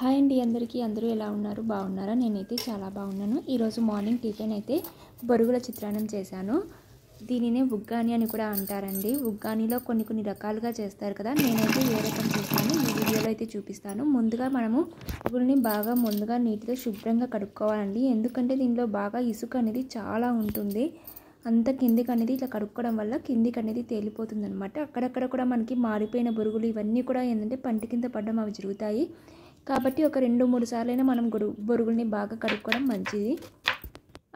Hi అండి అందరికీ అందరూ ఎలా ఉన్నారు బాగున్నారా నేనైతే చాలా బాగున్నాను। ఈ రోజు మార్నింగ్ టిఫిన్ అయితే బొరుగుల చిత్రాన్నం చేశాను। దీనినే ఉగ్గాని అని కూడా అంటారండి। ఉగ్గానిలో కొన్ని రకాలుగా చేస్తారు కదా, నేనైతే ఏ రకం చేస్తానో ఈ వీడియోలో అయితే చూపిస్తాను। ముందుగా మనము బొరుగుల్ని బాగా ముందుగా నీటితో శుభ్రంగా కడుక్కోవాలండి। ఎందుకంటే దీనిలో బాగా ఇసుక అనేది చాలా ఉంటుంది। అంత కిందికి అనేది ఇట్లా కడుక్కోవడం వల్ల కిందికి అనేది తేలిపోతుంది అన్నమాట। అక్కడక్కడ కూడా మనకి మారిపోయిన బొరుగులు ఇవన్నీ కూడా ఏంటంటే పంటి కింద పడడం అవి జరుగుతాయి। కాబట్టి ఒక 2-3 సార్లైనా మనం బొరుగుల్ని బాగా కడుక్కోవడం మంచిది।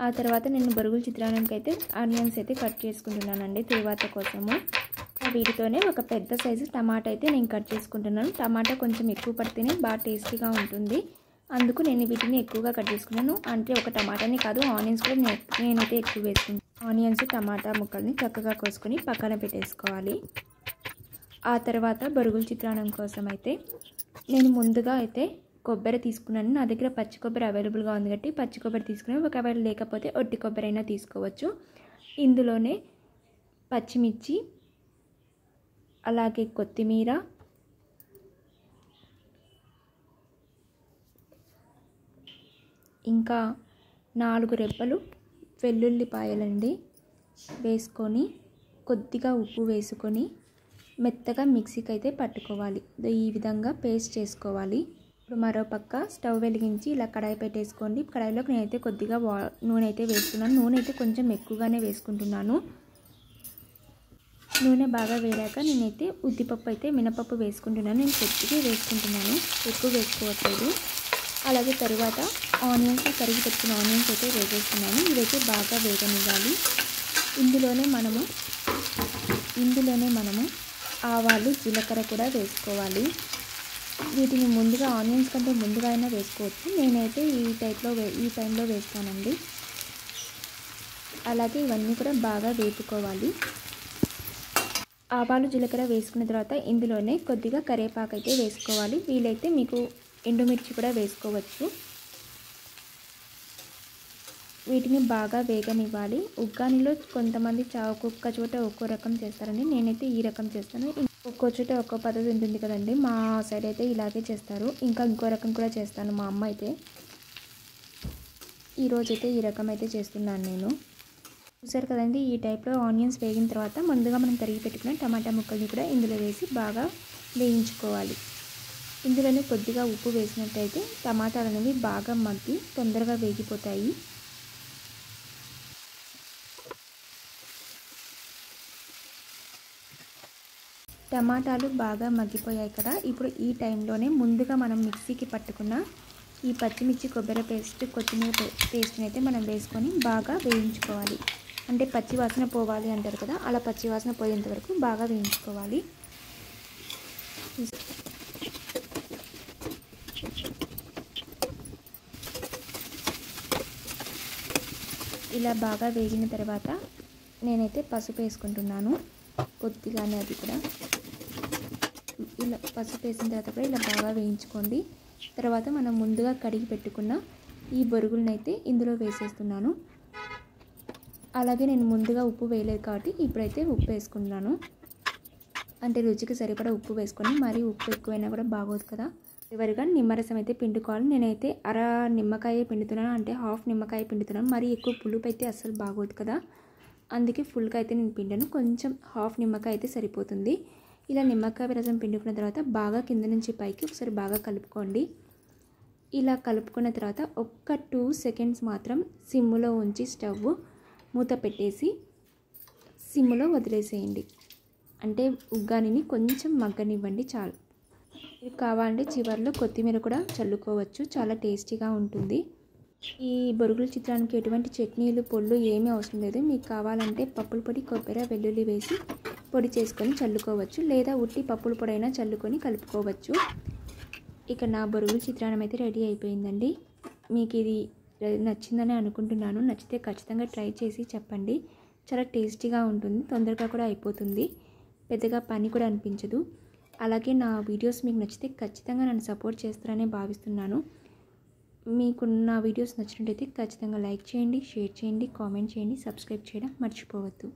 ఆ తర్వాత నేను బొరుగుల చిత్రాన్నంకి అయితే ఆనియన్స్ అయితే కట్ చేసుకుంటున్నానండి తరువాత కోసము। వీటితోనే ఒక పెద్ద సైజు టమాటా అయితే నేను కట్ చేసుకుంటున్నాను। టమాటా కొంచెం ఎక్కువ పడితేనే బాగా టేస్టీగా ఉంటుంది, అందుకు నేను వీటిని ఎక్కువగా కట్ చేసుకున్నాను। అంటే ఒక టమాటానే కాదు, ఆనియన్స్ కూడా నేనైతే ఎక్కువ వేసుకుంటాను। ఆనియన్స్ టమాటా ముక్కల్ని చక్కగా కోసుకొని పక్కన పెట్టేసుకోవాలి। ఆ తర్వాత బొరుగుల చిత్రాన్నం కోసం అయితే నేను ముందుగా అయితే కొబ్బరి తీసుకున్నాను। నా దగ్గర పచ్చి కొబ్బరి అవైలబుల్గా ఉంది కాబట్టి పచ్చి కొబ్బరి తీసుకున్నాను, ఒకవేళ లేకపోతే ఒట్టి కొబ్బరి అయినా తీసుకోవచ్చు। ఇందులోనే పచ్చిమిర్చి, అలాగే కొత్తిమీర, ఇంకా 4 రెబ్బలు వెల్లుల్లిపాయలండి వేసుకొని కొద్దిగా ఉప్పు వేసుకొని మెత్తగా మిక్సీకి అయితే పట్టుకోవాలి। ఈ విధంగా పేస్ట్ చేసుకోవాలి। ఇప్పుడు మరో పక్క స్టవ్ వెలిగించి ఇలా కడాయి పెట్టేసుకోండి। కడాయిలోకి నేనైతే కొద్దిగా నూనె అయితే వేస్తున్నాను। నూనె అయితే కొంచెం ఎక్కువగానే వేసుకుంటున్నాను। నూనె బాగా వేరాక నేనైతే ఉద్దిపప్పు అయితే మినపప్పు వేసుకుంటున్నాను। నేను కొద్దిగా వేసుకుంటున్నాను, ఎక్కువ వేసుకోవట్లేదు। అలాగే తరువాత ఆనియన్స్ కరిగి పెట్టుకున్న ఆనియన్స్ అయితే వేసేస్తున్నాను। ఇవైతే బాగా వేగనివ్వాలి। ఇందులోనే మనము ఆవాలు జీలకర్ర కూడా వేసుకోవాలి। వీటిని ముందుగా ఆనియన్స్ కంటే ముందుగా అయినా వేసుకోవచ్చు, నేనైతే ఈ టైంలో వేస్తానండి। అలాగే ఇవన్నీ కూడా బాగా వేపుకోవాలి। ఆవాలు జీలకర్ర వేసుకున్న తర్వాత ఇందులోనే కొద్దిగా కరివేపాకు అయితే వేసుకోవాలి। వీలైతే మీకు ఎండుమిర్చి కూడా వేసుకోవచ్చు। వీటిని బాగా వేగనివ్వాలి। ఉగ్గానిలో కొంతమంది ఒక్కొక్క చోట ఒక్కో రకం చేస్తారండి, నేనైతే ఈ రకం చేస్తాను। ఒక్కో చోట ఒక్కో పద్ధతి ఉంటుంది కదండి, మా సైడ్ అయితే ఇలాగే చేస్తారు। ఇంకా ఇంకో రకం కూడా చేస్తాను మా అమ్మ అయితే। ఈరోజైతే ఈ రకం అయితే చేస్తున్నాను నేను। చూసారు కదండి, ఈ టైప్లో ఆనియన్స్ వేగిన తర్వాత ముందుగా మనం తరిగి పెట్టుకున్న టమాటా ముక్కల్ని కూడా ఇందులో వేసి బాగా వేయించుకోవాలి। ఇందులోనే కొద్దిగా ఉప్పు వేసినట్టయితే టమాటాలు అనేవి బాగా మగ్గి తొందరగా వేగిపోతాయి। టమాటాలు బాగా మగ్గిపోయాయి కదా, ఇప్పుడు ఈ టైంలోనే ముందుగా మనం మిక్సీకి పట్టుకున్న ఈ పచ్చిమిర్చి కొబ్బరి పేస్ట్ కొత్తిమీర పేస్ట్ని అయితే మనం వేసుకొని బాగా వేయించుకోవాలి। అంటే పచ్చి వాసన పోవాలి అంటారు కదా, అలా పచ్చి వాసన పోయేంత వరకు బాగా వేయించుకోవాలి। ఇలా బాగా వేగిన తర్వాత నేనైతే పసుపు వేసుకుంటున్నాను కొద్దిగానే, అది కూడా ఇలా పసుపు వేసిన తర్వాత కూడా ఇలా బాగా వేయించుకోండి। తర్వాత మనం ముందుగా కడిగి పెట్టుకున్న ఈ బొరుగులను అయితే ఇందులో వేసేస్తున్నాను। అలాగే నేను ముందుగా ఉప్పు వేయలేదు కాబట్టి ఇప్పుడైతే ఉప్పు వేసుకున్నాను। అంటే రుచికి సరిపడా ఉప్పు వేసుకొని, మరీ ఉప్పు ఎక్కువైనా కూడా బాగోదు కదా। చివరిగా నిమ్మరసం అయితే పిండుకోవాలి। నేనైతే అర నిమ్మకాయ పిండుతున్నాను, అంటే హాఫ్ నిమ్మకాయ పిండుతున్నాను। మరీ ఎక్కువ పులుపు అయితే అస్సలు బాగోదు కదా, అందుకే ఫుల్గా అయితే నేను పిండాను, కొంచెం హాఫ్ నిమ్మకాయ అయితే సరిపోతుంది। ఇలా నిమ్మకాయ రసం పిండుకున్న తర్వాత బాగా కింద నుంచి పైకి ఒకసారి బాగా కలుపుకోండి। ఇలా కలుపుకున్న తర్వాత ఒక్క 2 సెకండ్స్ మాత్రం సిమ్లో ఉంచి స్టవ్ మూత పెట్టేసి సిమ్లో వదిలేసేయండి। అంటే ఉగ్గానిని కొంచెం మగ్గనివ్వండి చాలు। మీకు కావాలంటే చివరిలో కొత్తిమీర కూడా చల్లుకోవచ్చు, చాలా టేస్టీగా ఉంటుంది। ఈ బొరుగుల చిత్రానికి ఎటువంటి చట్నీలు పొళ్ళు ఏమీ అవసరం లేదు। మీకు కావాలంటే పప్పుల పొడి కొబ్బరి వెల్లుల్లి వేసి పొడి చేసుకొని చల్లుకోవచ్చు, లేదా ఉట్టి పప్పుల పొడి అయినా చల్లుకొని కలుపుకోవచ్చు। ఇక నా బొరుగుల చిత్రాన్నం అయితే రెడీ అయిపోయిందండి। మీకు ఇది నచ్చిందని అనుకుంటున్నాను, నచ్చితే ఖచ్చితంగా ట్రై చేసి చెప్పండి। చాలా టేస్టీగా ఉంటుంది, తొందరగా కూడా అయిపోతుంది, పెద్దగా పని కూడా అనిపించదు। అలాగే నా వీడియోస్ మీకు నచ్చితే ఖచ్చితంగా నన్ను సపోర్ట్ చేస్తారని భావిస్తున్నాను। మీకు నా వీడియోస్ నచ్చినట్టయితే ఖచ్చితంగా లైక్ చేయండి, షేర్ చేయండి, కామెంట్ చేయండి, సబ్స్క్రైబ్ చేయడం మర్చిపోవద్దు।